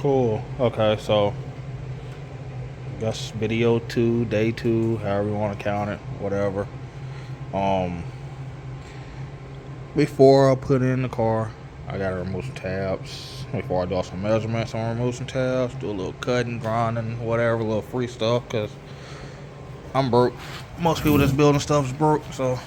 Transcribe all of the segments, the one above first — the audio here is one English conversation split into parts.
Cool. Okay, so I guess video 2, day 2, however you want to count it, whatever. Um, Before I put in the car, I gotta remove some tabs. Before I do some measurements, I'm remove some tabs, do a little cutting, grinding, whatever, a little free stuff, cause I'm broke. Most people that's building stuff is broke, so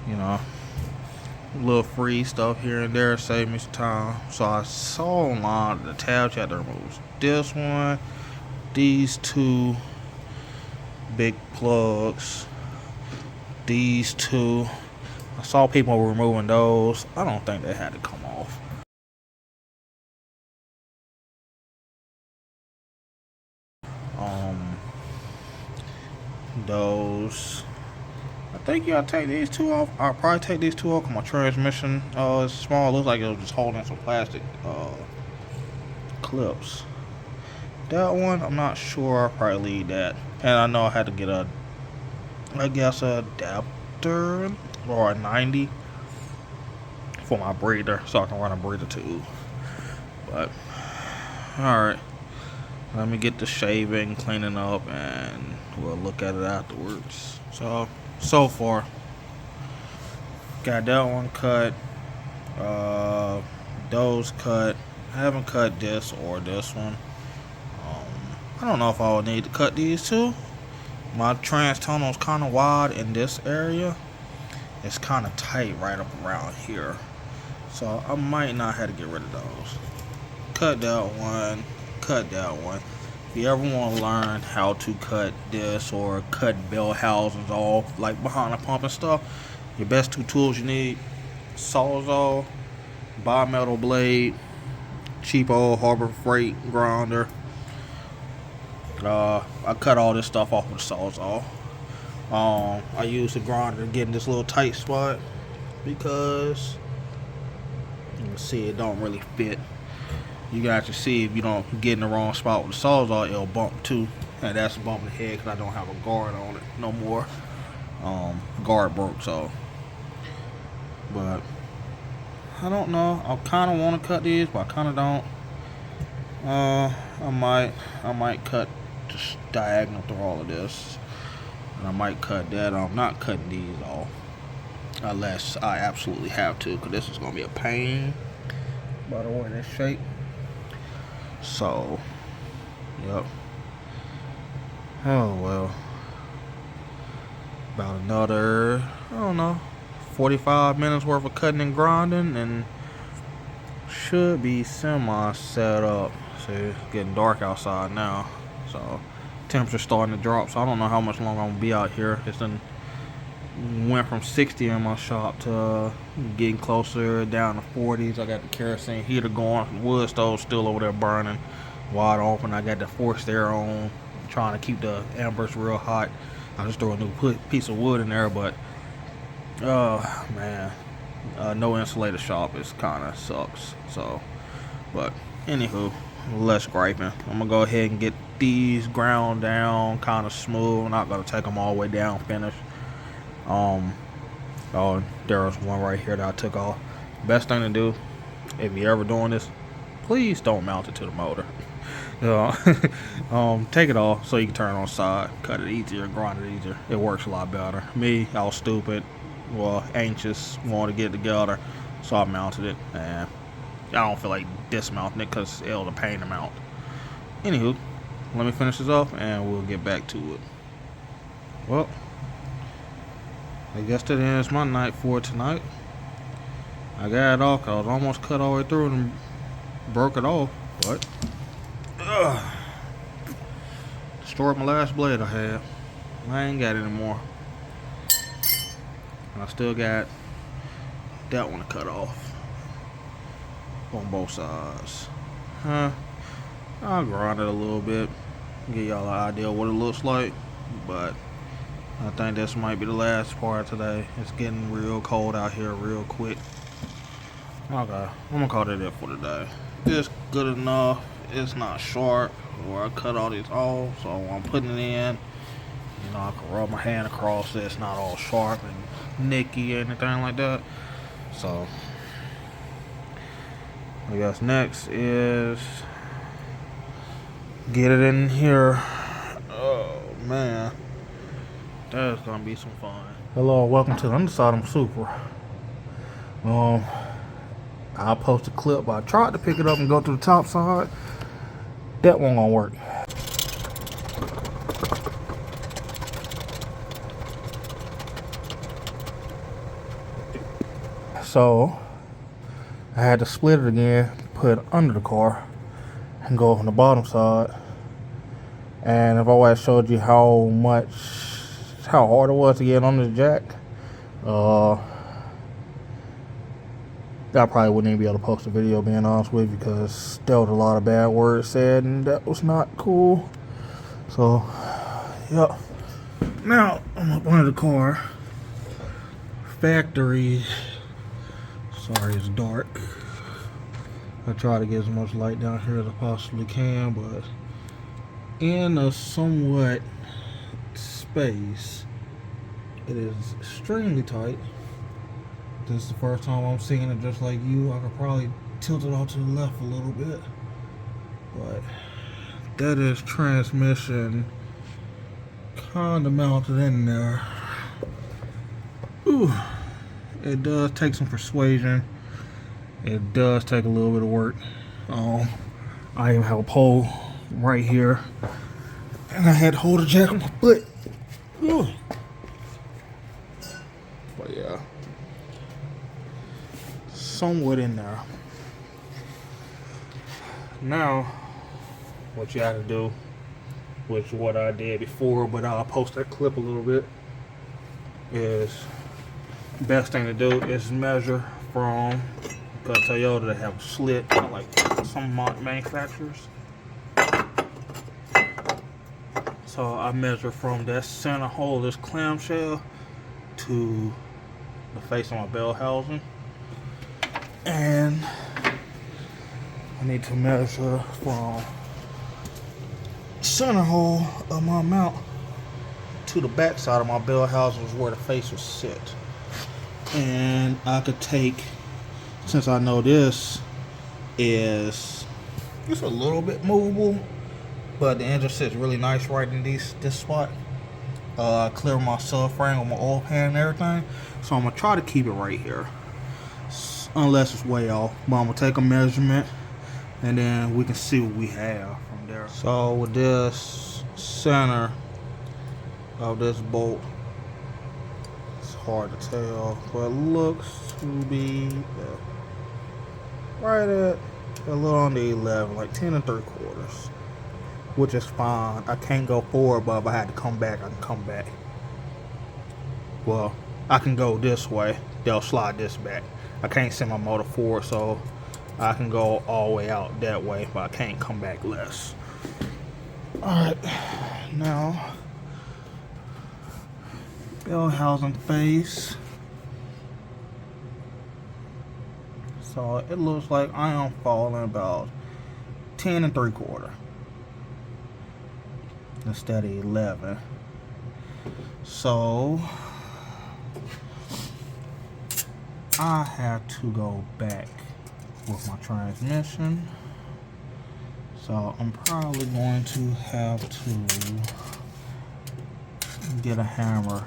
you know, a little free stuff here and there save me some time. So I saw online the tabs you had to remove. This one, these two big plugs, these two. I saw people removing those. I don't think they had to come off. Um, those. I think you gotta take these two off. I'll probably take these two off because my transmission is small. It looks like it was just holding some plastic clips. That one, I'm not sure. I'll probably leave that. And I know I had to get a adapter or a 90 for my breather so I can run a breather too. But alright, let me get the shaving, cleaning up, and we'll look at it afterwards. So far got that one cut, those cut. I haven't cut this or this one. I don't know if I would need to cut these two. My trans tunnel is kind of wide in this area. It's kind of tight right up around here, so I might not have to get rid of those. Cut that one, cut that one. If you ever want to learn how to cut this or cut bell housings off, like behind the pump and stuff, your best two tools you need: Sawzall, bimetal blade, cheap old Harbor Freight grinder. I cut all this stuff off with a Sawzall. I use the grinder to get in this little tight spot because you can see it don't really fit. You got to see if you don't get in the wrong spot with the Sawzall, it'll bump too. And that's a bump in the head because I don't have a guard on it no more. Guard broke, so. But I don't know. I kind of want to cut these, but I kind of don't. I might cut just diagonal through all of this, and I might cut that. I'm not cutting these off unless I absolutely have to, because this is gonna be a pain. By the way, this shape. So, yep. Oh well. About another, I don't know, 45 minutes worth of cutting and grinding, and should be semi set up. See, it's getting dark outside now, so temperature's starting to drop. So I don't know how much longer I'm gonna be out here. It's done went from 60 in my shop to getting closer down to 40s. I got the kerosene heater going. Wood stove still over there burning, wide open. I got the forced air on, trying to keep the embers real hot. I just threw a new piece of wood in there, but man, no insulated shop is kind of sucks. So, but anywho, less griping. I'm gonna go ahead and get these ground down kind of smooth. I'm not gonna take them all the way down finish. Oh, there was one right here that I took off. Best thing to do if you're ever doing this, please don't mount it to the motor. Take it off so you can turn it on side, cut it easier, grind it easier. It works a lot better. Me, I was stupid, anxious, wanted to get it together, so I mounted it, and I don't feel like dismounting it because it was a pain to mount. Anywho, let me finish this off and we'll get back to it. Well, I guess that ends my night for tonight. I got it off because I was almost cut all the way through and broke it off, but destroyed my last blade I had. I ain't got it anymore. And I still got that one to cut off on both sides. I'll grind it a little bit, give y'all an idea what it looks like, but I think this might be the last part today. It's getting real cold out here real quick. Okay, I'm gonna call it for today. It's good enough. It's not sharp, or I cut all these off, so when I'm putting it in, I can rub my hand across it. It's not all sharp and nicky or anything like that. So I guess next is get it in here. Oh man, that's gonna be some fun. Hello, welcome to the underside of my Super. I'll post a clip, but I tried to pick it up and go to the top side. That one gonna work. So I had to split it again, put it under the car, and go on the bottom side. And I've always showed you how hard it was to get on the jack. I probably wouldn't even be able to post a video, being honest with you, because there was a lot of bad words said, and that was not cool. So, yeah. Now I'm up under the car. Factory. Sorry, it's dark. I try to get as much light down here as I possibly can, but in a somewhat space, it is extremely tight. This is the first time I'm seeing it just like you. I could probably tilt it off to the left a little bit, but that is transmission kind of mounted in there. Ooh. It does take some persuasion. It does take a little bit of work. I even have a pole right here, and I had to hold the jack on my foot. Ooh. But yeah, somewhat in there. Now, what you have to do, which is what I did before, but I'll post that clip a little bit, is best thing to do is measure from, because Toyota, they have a slit, like some manufacturers. So I measure from that center hole of this clamshell to the face of my bell housing, and I need to measure from center hole of my mount to the back side of my bell housing, is where the face will sit. And I could take, since I know this is just a little bit movable, but the engine sits really nice right in this spot. Clear my subframe with my oil pan and everything, so I'm gonna try to keep it right here, unless it's way off. But I'm gonna take a measurement, and then we can see what we have from there. So with this center of this bolt, hard to tell, but it looks to be right at a little under 11, like 10 3/4, which is fine. I can't go forward, but if I had to come back, I can come back. Well, I can go this way, they'll slide this back. I can't send my motor forward, so I can go all the way out that way, but I can't come back less. Alright, now bell housing face. So it looks like I am falling about 10 3/4 instead of 11. So I have to go back with my transmission. So I'm probably going to have to get a hammer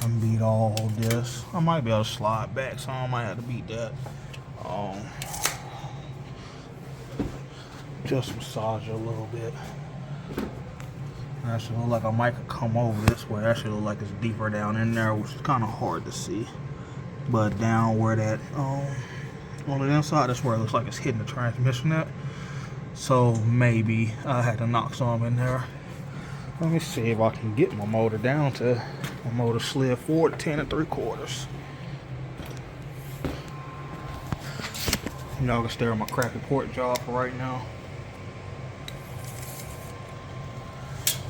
and beat all this. I might be able to slide back, so I might have to beat that. Just massage it a little bit. Actually look like I might could come over this way. Actually look like it's deeper down in there, which is kind of hard to see. But down where that on the inside, that's where it looks like it's hitting the transmission at. So maybe I had to knock some in there. Let me see if I can get my motor down to my motor slid forward 10 3/4. Y'all can stare at my crappy port job for right now.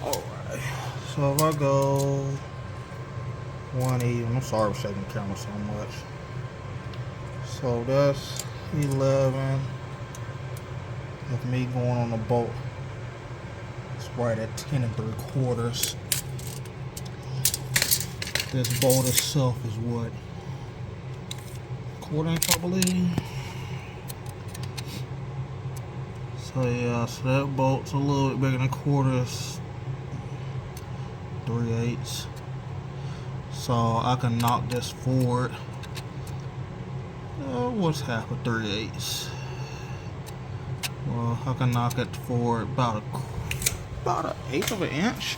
Alright, so if I go 180, I'm sorry for shaking the camera so much. So that's 11. With me going on the bolt, it's right at 10 3/4. This bolt itself is what, 1/4 inch, I believe. So yeah, so that bolt's a little bit bigger than quarters, 3/8. So I can knock this forward. What's half of 3/8? Well, I can knock it forward about an eighth of an inch.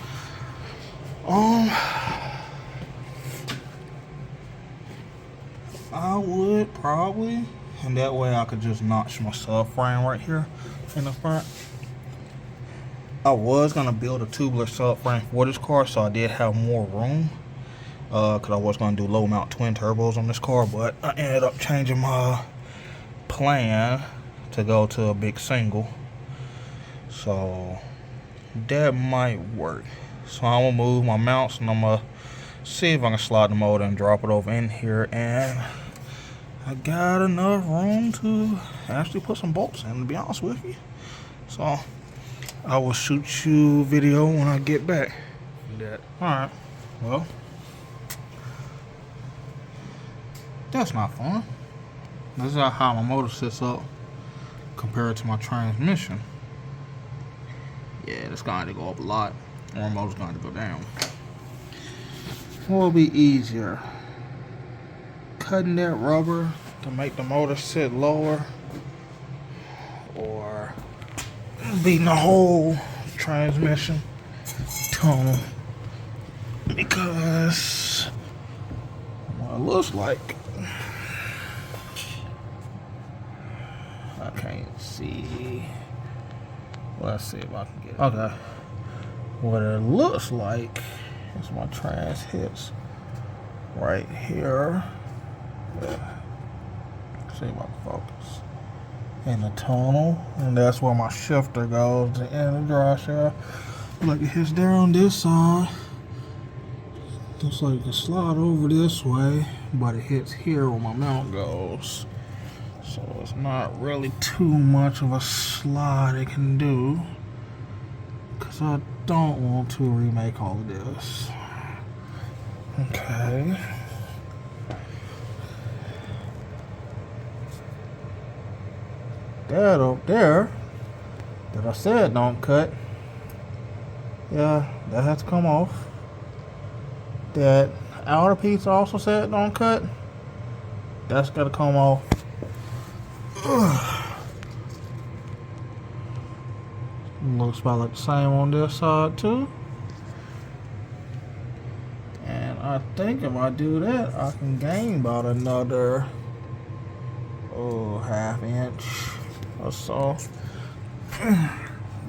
I would probably, and that way I could just notch my subframe right here in the front. I was gonna build a tubular subframe for this car, so I did have more room. Cause I was gonna do low mount twin turbos on this car, but I ended up changing my plan to go to a big single. So that might work. So I'm gonna move my mounts and I'm gonna see if I can slide the motor and drop it over in here, and I got enough room to actually put some bolts in, to be honest with you. So I will shoot you a video when I get back. Alright, well, that's not fun. This is how my motor sits up compared to my transmission. Yeah, it's going to go up a lot, or my motor's going to go down. What will be easier? Cutting that rubber to make the motor sit lower, or beating the whole transmission tunnel? Because what it looks like, I can't see. Let's see if I can get it. Okay. What it looks like is my trans hits right here. See if I can focus. In the tunnel. And that's where my shifter goes, the end of the drive shaft. Like it hits there on this side. Looks like it can slide over this way, but it hits here where my mount goes. So it's not really too much of a slide it can do, because I don't want to remake all of this. Okay. That up there that I said don't cut, yeah, that has to come off. That outer piece also said don't cut, that's gotta come off. Looks about like the same on this side too. And I think if I do that, I can gain about another half inch or so.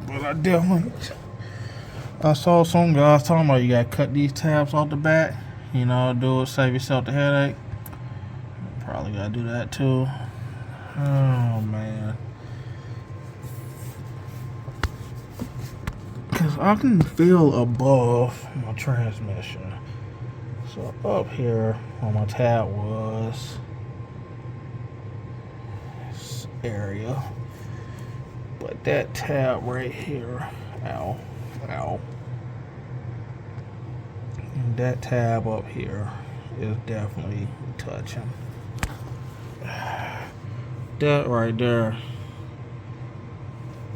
But I saw some guys talking about you gotta cut these tabs off the back, you know, do it, save yourself the headache. Probably gotta do that too. Oh man, because I can feel above my transmission. So up here where my tab was, this area, but that tab right here, ow, and that tab up here is definitely touching. That right there,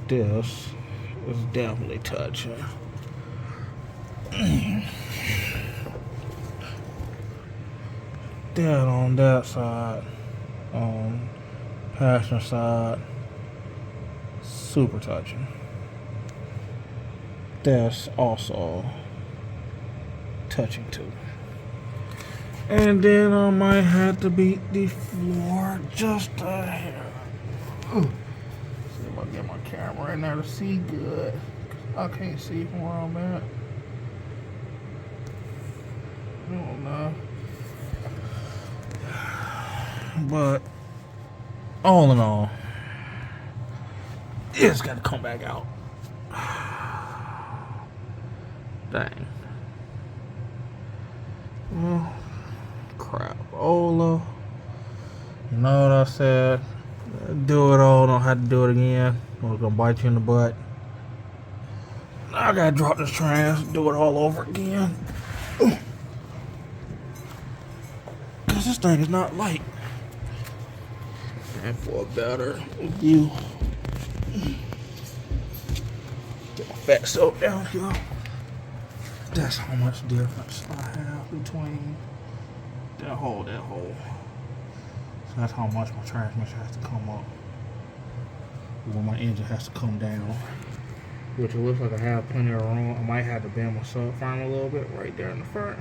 this is definitely touching. That on that side, passenger side, super touching. That's also touching too. And then I might have to beat the floor just a hair. See if I can get my camera in there to see good. I can't see from where I'm at. I don't know. But all in all, it's gotta come back out. Dang. Well, crap. Ola. You know what I said? Do it all, don't have to do it again. I was gonna bite you in the butt. I gotta drop this trans, do it all over again. Cause this thing is not light. And for a better view, back so down here. That's how much difference I have between that hole, that hole. So that's how much my transmission has to come up. Well, my engine has to come down. Which it looks like I have plenty of room. I might have to bend my subframe a little bit right there in the front.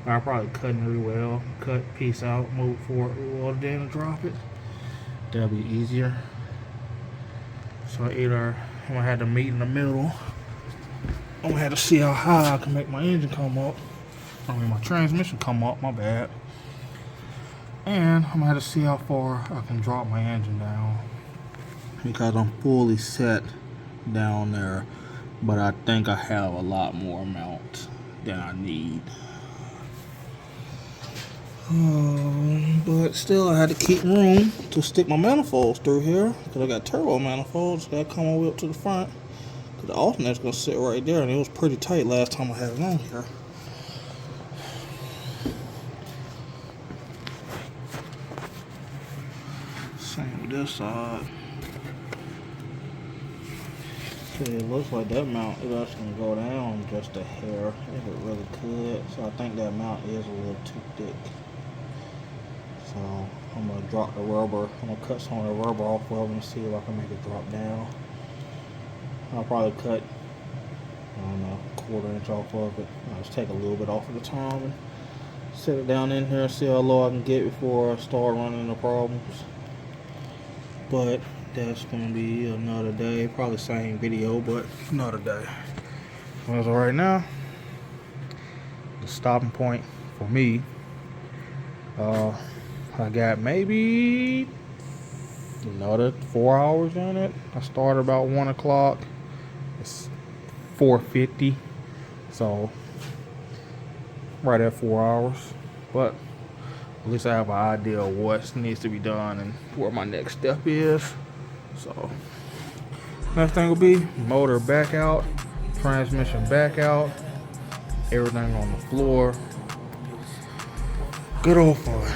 I'll probably cut it real well. Cut, piece out, move forward real well, then drop it. That'll be easier. So either I'm gonna have to meet in the middle. I'm gonna have to see how high I can make my engine come up. I mean my transmission come up, my bad. And I'm gonna have to see how far I can drop my engine down. Because I'm fully set down there. But I think I have a lot more amount than I need. But still I had to keep room to stick my manifolds through here. Because I got turbo manifolds that come all the way up to the front. Because the alternator's going to sit right there. And it was pretty tight last time I had it on here. Same with this side. Okay, it looks like that mount is actually going to go down just a hair. If it really could. So I think that mount is a little too thick. So I'm going to drop the rubber. I'm going to cut some of the rubber off of them and see if I can make it drop down. I'll probably cut, I don't know, a quarter-inch off of it. I'll just take a little bit off of the tom and set it down in here and see how low I can get before I start running into problems. But that's going to be another day. Probably same video, but another day. As of right now, the stopping point for me, I got maybe another 4 hours in it. I started about 1 o'clock. It's 4:50, so right at 4 hours. But at least I have an idea of what needs to be done and where my next step is. So next thing will be motor back out, transmission back out, everything on the floor. Good old fun.